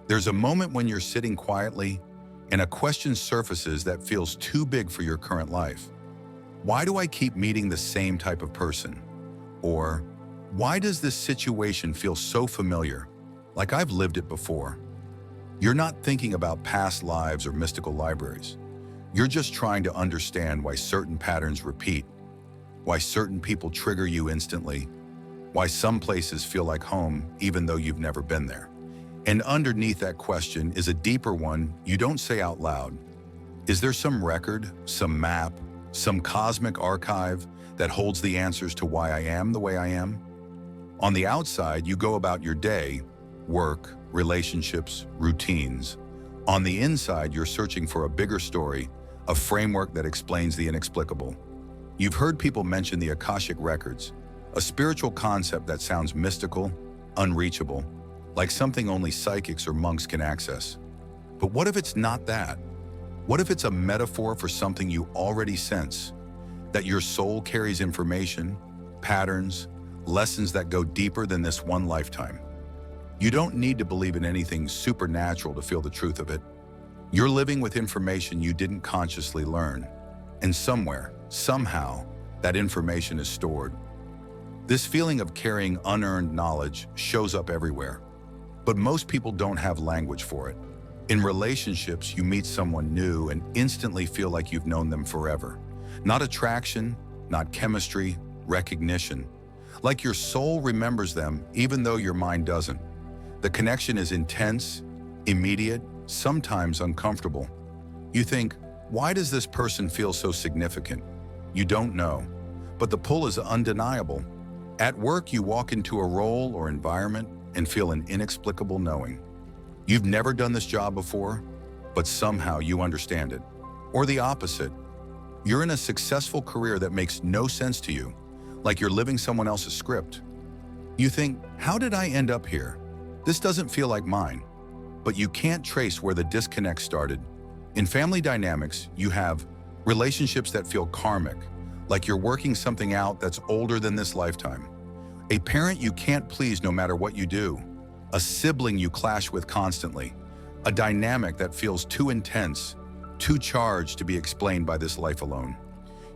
There's a moment when you're sitting quietly and a question surfaces that feels too big for your current life. Why do I keep meeting the same type of person? Or, why does this situation feel so familiar, like I've lived it before? You're not thinking about past lives or mystical libraries. You're just trying to understand why certain patterns repeat, why certain people trigger you instantly, why some places feel like home even though you've never been there. And underneath that question is a deeper one you don't say out loud. Is there some record, some map, some cosmic archive that holds the answers to why I am the way I am? On the outside, you go about your day, work, relationships, routines. On the inside, you're searching for a bigger story, a framework that explains the inexplicable. You've heard people mention the Akashic Records, a spiritual concept that sounds mystical, unreachable, like something only psychics or monks can access. But what if it's not that? What if it's a metaphor for something you already sense? That your soul carries information, patterns, lessons that go deeper than this one lifetime. You don't need to believe in anything supernatural to feel the truth of it. You're living with information you didn't consciously learn. And somewhere, somehow, that information is stored. This feeling of carrying unearned knowledge shows up everywhere. But most people don't have language for it. In relationships, you meet someone new and instantly feel like you've known them forever. Not attraction, not chemistry, recognition. Like your soul remembers them even though your mind doesn't. The connection is intense, immediate, sometimes uncomfortable. You think, why does this person feel so significant? You don't know, but the pull is undeniable. At work, you walk into a role or environment and feel an inexplicable knowing. You've never done this job before, but somehow you understand it. Or the opposite. You're in a successful career that makes no sense to you, like you're living someone else's script. You think, how did I end up here? This doesn't feel like mine. But you can't trace where the disconnect started. In family dynamics, you have relationships that feel karmic, like you're working something out that's older than this lifetime. A parent you can't please no matter what you do. A sibling you clash with constantly. A dynamic that feels too intense, too charged to be explained by this life alone.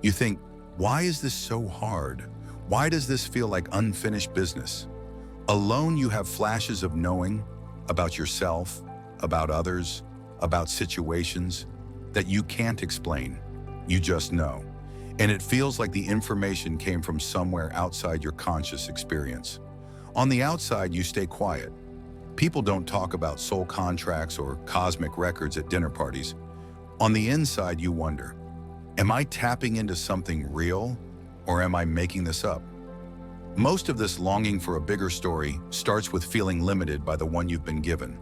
You think, why is this so hard? Why does this feel like unfinished business? Alone, you have flashes of knowing about yourself, about others, about situations that you can't explain. You just know. And it feels like the information came from somewhere outside your conscious experience. On the outside, you stay quiet. People don't talk about soul contracts or cosmic records at dinner parties. On the inside, you wonder, am I tapping into something real, or am I making this up? Most of this longing for a bigger story starts with feeling limited by the one you've been given.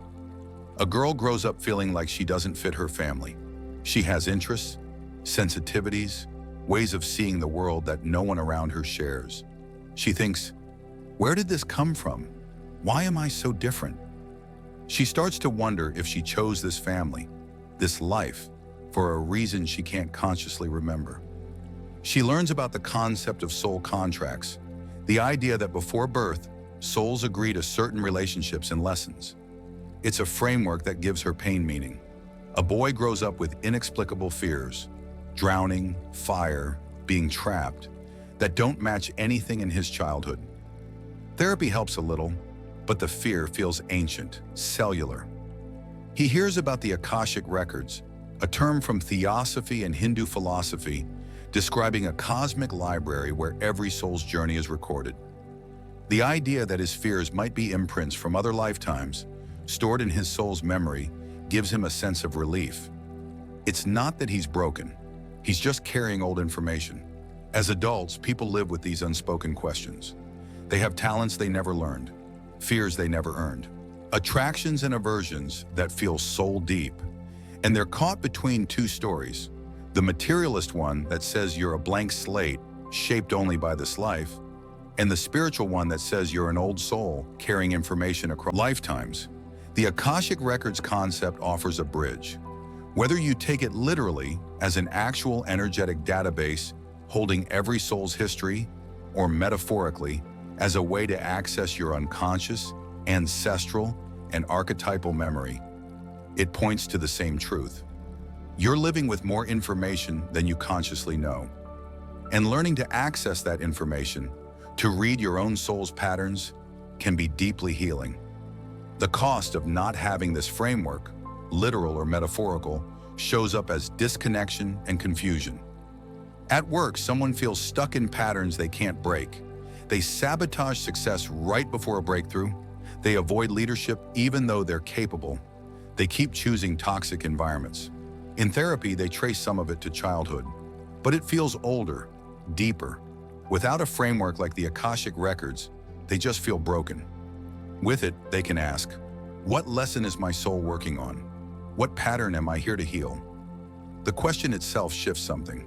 A girl grows up feeling like she doesn't fit her family. She has interests, sensitivities, ways of seeing the world that no one around her shares. She thinks, where did this come from? Why am I so different? She starts to wonder if she chose this family, this life, for a reason she can't consciously remember. She learns about the concept of soul contracts, the idea that before birth, souls agree to certain relationships and lessons. It's a framework that gives her pain meaning. A boy grows up with inexplicable fears, drowning, fire, being trapped, that don't match anything in his childhood. Therapy helps a little, but the fear feels ancient, cellular. He hears about the Akashic Records, a term from Theosophy and Hindu philosophy, describing a cosmic library where every soul's journey is recorded. The idea that his fears might be imprints from other lifetimes, stored in his soul's memory, gives him a sense of relief. It's not that he's broken. He's just carrying old information. As adults, people live with these unspoken questions. They have talents they never learned, fears they never earned, attractions and aversions that feel soul deep. And they're caught between two stories. The materialist one that says you're a blank slate, shaped only by this life, and the spiritual one that says you're an old soul carrying information across lifetimes. The Akashic Records concept offers a bridge. Whether you take it literally as an actual energetic database holding every soul's history, or metaphorically as a way to access your unconscious, ancestral, and archetypal memory, it points to the same truth. You're living with more information than you consciously know. And learning to access that information, to read your own soul's patterns, can be deeply healing. The cost of not having this framework, literal or metaphorical, shows up as disconnection and confusion. At work, someone feels stuck in patterns they can't break. They sabotage success right before a breakthrough. They avoid leadership even though they're capable. They keep choosing toxic environments. In therapy, they trace some of it to childhood, but it feels older, deeper. Without a framework like the Akashic Records, they just feel broken. With it, they can ask, what lesson is my soul working on? What pattern am I here to heal? The question itself shifts something.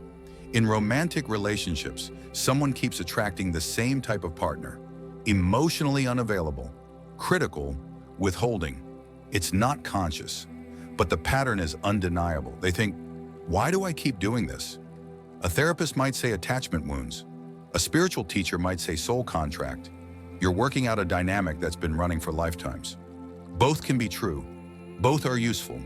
In romantic relationships, someone keeps attracting the same type of partner, emotionally unavailable, critical, withholding. It's not conscious, but the pattern is undeniable. They think, why do I keep doing this? A therapist might say attachment wounds. A spiritual teacher might say soul contract. You're working out a dynamic that's been running for lifetimes. Both can be true. Both are useful.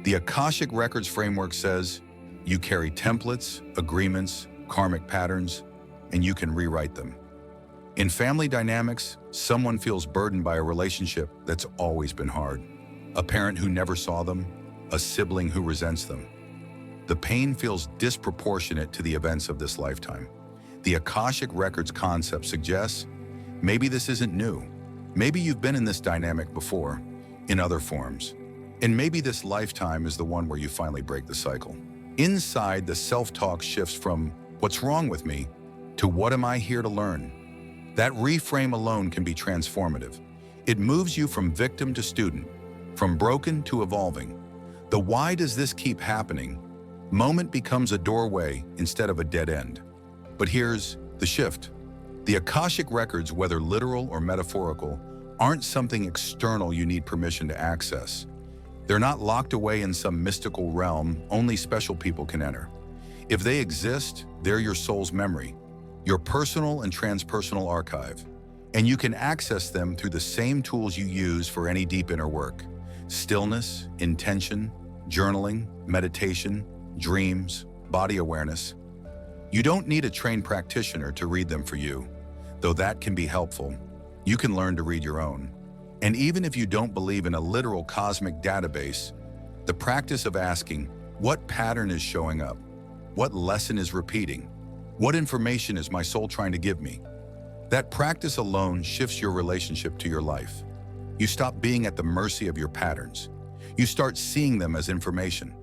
The Akashic Records framework says you carry templates, agreements, karmic patterns, and you can rewrite them. In family dynamics, someone feels burdened by a relationship that's always been hard. A parent who never saw them, a sibling who resents them. The pain feels disproportionate to the events of this lifetime. The Akashic Records concept suggests maybe this isn't new. Maybe you've been in this dynamic before, in other forms. And maybe this lifetime is the one where you finally break the cycle. Inside, the self-talk shifts from what's wrong with me to what am I here to learn? That reframe alone can be transformative. It moves you from victim to student, from broken to evolving. The why does this keep happening moment becomes a doorway instead of a dead end. But here's the shift. The Akashic Records, whether literal or metaphorical, aren't something external you need permission to access. They're not locked away in some mystical realm only special people can enter. If they exist, they're your soul's memory, your personal and transpersonal archive, and you can access them through the same tools you use for any deep inner work: stillness, intention, journaling, meditation, dreams, body awareness. You don't need a trained practitioner to read them for you, though that can be helpful. You can learn to read your own. And even if you don't believe in a literal cosmic database, the practice of asking, what pattern is showing up? What lesson is repeating? What information is my soul trying to give me? That practice alone shifts your relationship to your life. You stop being at the mercy of your patterns. You start seeing them as information,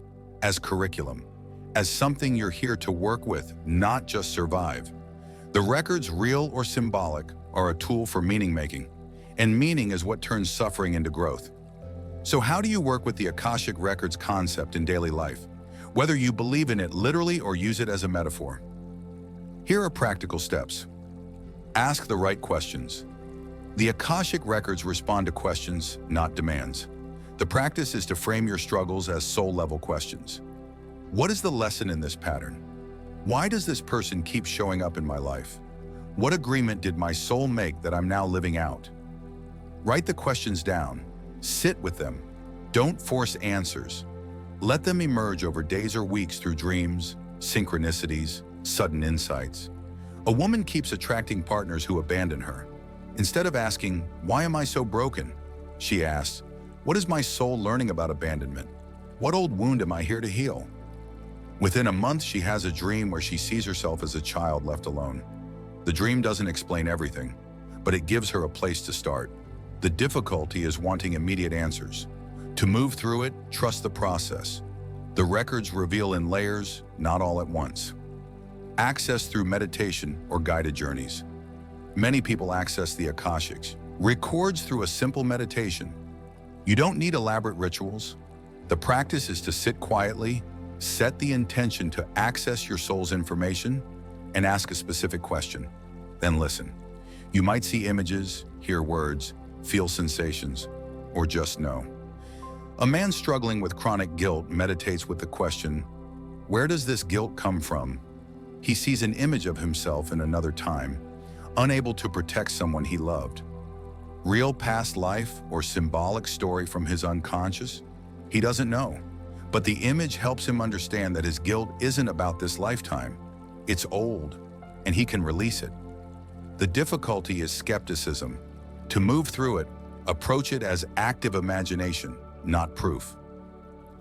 as curriculum, as something you're here to work with, not just survive. The records, real or symbolic, are a tool for meaning making, and meaning is what turns suffering into growth. So how do you work with the Akashic Records concept in daily life, whether you believe in it literally or use it as a metaphor? Here are practical steps. Ask the right questions. The Akashic Records respond to questions, not demands. The practice is to frame your struggles as soul-level questions. What is the lesson in this pattern? Why does this person keep showing up in my life? What agreement did my soul make that I'm now living out? Write the questions down. Sit with them. Don't force answers. Let them emerge over days or weeks through dreams, synchronicities, sudden insights. A woman keeps attracting partners who abandon her. Instead of asking, why am I so broken? She asks, what is my soul learning about abandonment? What old wound am I here to heal? Within a month, she has a dream where she sees herself as a child left alone. The dream doesn't explain everything, but it gives her a place to start. The difficulty is wanting immediate answers. To move through it, trust the process. The records reveal in layers, not all at once. Access through meditation or guided journeys. Many people access the Akashics, records through a simple meditation. You don't need elaborate rituals. The practice is to sit quietly, set the intention to access your soul's information, and ask a specific question. Then listen. You might see images, hear words, feel sensations, or just know. A man struggling with chronic guilt meditates with the question, where does this guilt come from? He sees an image of himself in another time, unable to protect someone he loved. Real past life or symbolic story from his unconscious? He doesn't know. But the image helps him understand that his guilt isn't about this lifetime. It's old, and he can release it. The difficulty is skepticism. To move through it, approach it as active imagination, not proof.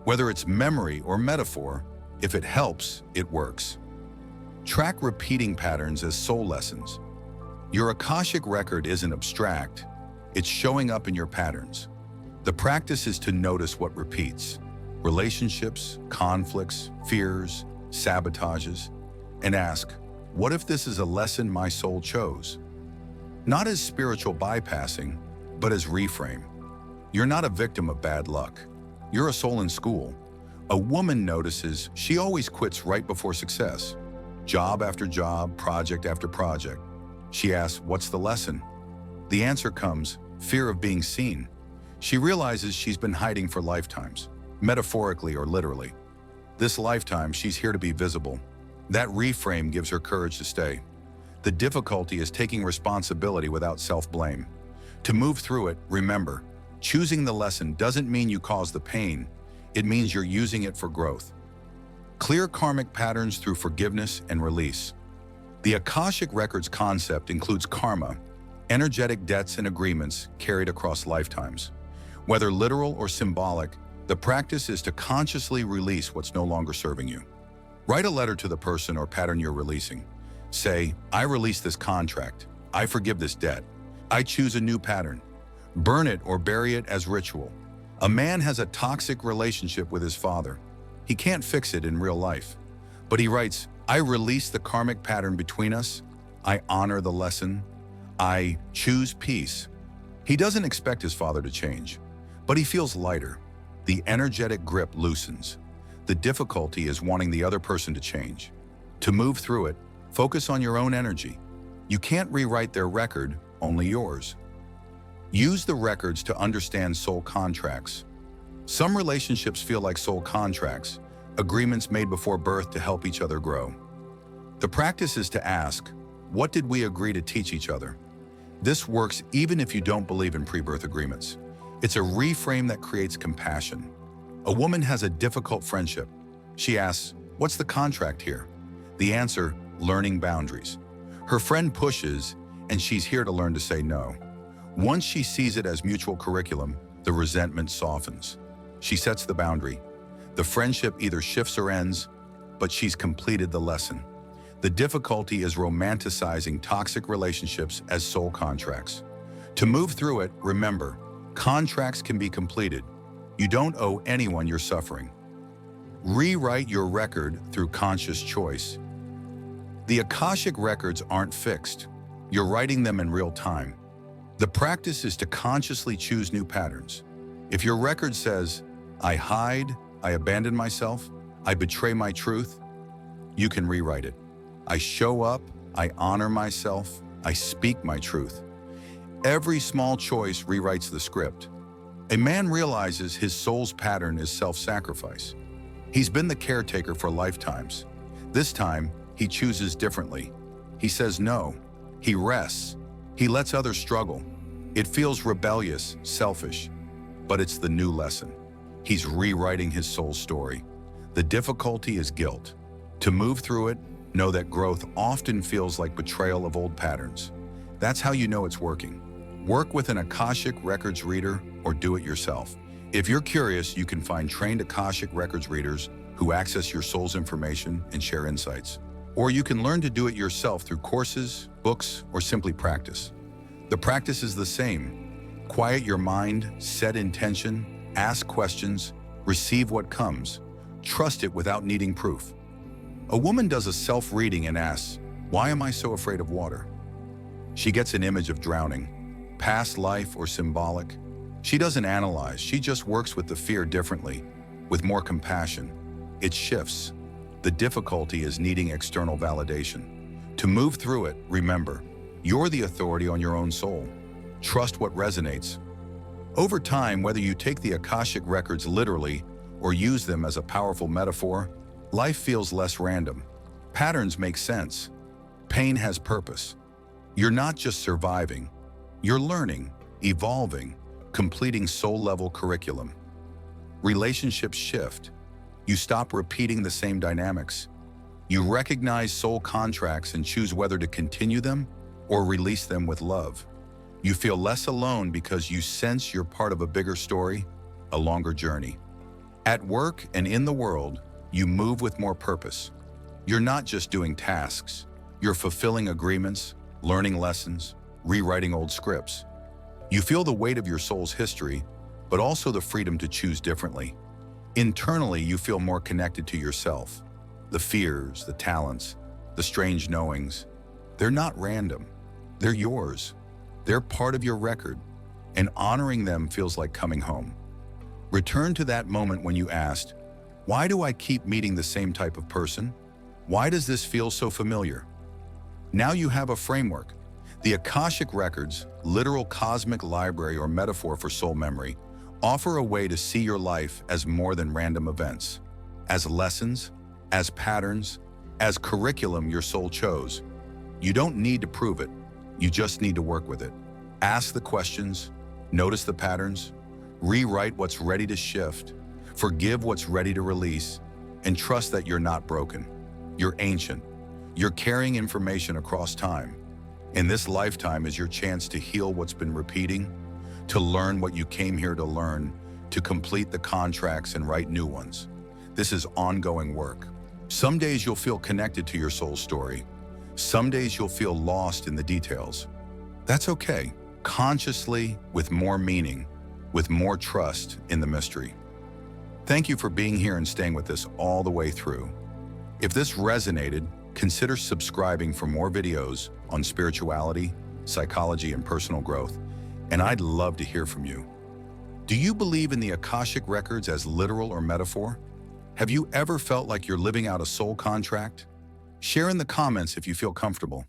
Whether it's memory or metaphor, if it helps, it works. Track repeating patterns as soul lessons. Your Akashic record isn't abstract, it's showing up in your patterns. The practice is to notice what repeats: relationships, conflicts, fears, sabotages, and ask, what if this is a lesson my soul chose? Not as spiritual bypassing, but as reframe. You're not a victim of bad luck. You're a soul in school. A woman notices she always quits right before success. Job after job, project after project. She asks, what's the lesson? The answer comes, fear of being seen. She realizes she's been hiding for lifetimes, metaphorically or literally. This lifetime, she's here to be visible. That reframe gives her courage to stay. The difficulty is taking responsibility without self-blame. To move through it, remember, choosing the lesson doesn't mean you cause the pain. It means you're using it for growth. Clear karmic patterns through forgiveness and release. The Akashic Records concept includes karma, energetic debts and agreements carried across lifetimes. Whether literal or symbolic, the practice is to consciously release what's no longer serving you. Write a letter to the person or pattern you're releasing. Say, I release this contract. I forgive this debt. I choose a new pattern. Burn it or bury it as ritual. A man has a toxic relationship with his father. He can't fix it in real life. But he writes, I release the karmic pattern between us. I honor the lesson. I choose peace. He doesn't expect his father to change, but he feels lighter. The energetic grip loosens. The difficulty is wanting the other person to change. To move through it, focus on your own energy. You can't rewrite their record, only yours. Use the records to understand soul contracts. Some relationships feel like soul contracts, agreements made before birth to help each other grow. The practice is to ask, what did we agree to teach each other? This works even if you don't believe in pre-birth agreements. It's a reframe that creates compassion. A woman has a difficult friendship. She asks, what's the contract here? The answer, learning boundaries. Her friend pushes, and she's here to learn to say no. Once she sees it as mutual curriculum, the resentment softens. She sets the boundary. The friendship either shifts or ends, but she's completed the lesson. The difficulty is romanticizing toxic relationships as soul contracts. To move through it, remember, contracts can be completed. You don't owe anyone your suffering. Rewrite your record through conscious choice. The Akashic records aren't fixed. You're writing them in real time. The practice is to consciously choose new patterns. If your record says, I hide, I abandon myself, I betray my truth, you can rewrite it. I show up, I honor myself, I speak my truth. Every small choice rewrites the script. A man realizes his soul's pattern is self-sacrifice. He's been the caretaker for lifetimes. This time, he chooses differently. He says no. He rests. He lets others struggle. It feels rebellious, selfish, but it's the new lesson. He's rewriting his soul's story. The difficulty is guilt. To move through it, know that growth often feels like betrayal of old patterns. That's how you know it's working. Work with an Akashic Records reader or do it yourself. If you're curious, you can find trained Akashic Records readers who access your soul's information and share insights. Or you can learn to do it yourself through courses, books, or simply practice. The practice is the same. Quiet your mind, set intention, ask questions, receive what comes. Trust it without needing proof. A woman does a self-reading and asks, why am I so afraid of water? She gets an image of drowning, past life or symbolic. She doesn't analyze, she just works with the fear differently, with more compassion. It shifts. The difficulty is needing external validation. To move through it, remember, you're the authority on your own soul. Trust what resonates. Over time, whether you take the Akashic Records literally or use them as a powerful metaphor, life feels less random. Patterns make sense. Pain has purpose. You're not just surviving, you're learning, evolving, completing soul-level curriculum. Relationships shift. You stop repeating the same dynamics. You recognize soul contracts and choose whether to continue them or release them with love. You feel less alone because you sense you're part of a bigger story, a longer journey. At work and in the world, you move with more purpose. You're not just doing tasks. You're fulfilling agreements, learning lessons, rewriting old scripts. You feel the weight of your soul's history, but also the freedom to choose differently. Internally, you feel more connected to yourself. The fears, the talents, the strange knowings, they're not random. They're yours. They're part of your record, and honoring them feels like coming home. Return to that moment when you asked, "Why do I keep meeting the same type of person? Why does this feel so familiar?" Now you have a framework. The Akashic Records, literal cosmic library or metaphor for soul memory, offer a way to see your life as more than random events, as lessons, as patterns, as curriculum your soul chose. You don't need to prove it. You just need to work with it. Ask the questions, notice the patterns, rewrite what's ready to shift, forgive what's ready to release, and trust that you're not broken. You're ancient. You're carrying information across time. And this lifetime is your chance to heal what's been repeating, to learn what you came here to learn, to complete the contracts and write new ones. This is ongoing work. Some days you'll feel connected to your soul story. Some days you'll feel lost in the details. That's okay. Consciously, with more meaning, with more trust in the mystery. Thank you for being here and staying with us all the way through. If this resonated, consider subscribing for more videos on spirituality, psychology, and personal growth, and I'd love to hear from you. Do you believe in the Akashic Records as literal or metaphor? Have you ever felt like you're living out a soul contract? Share in the comments if you feel comfortable.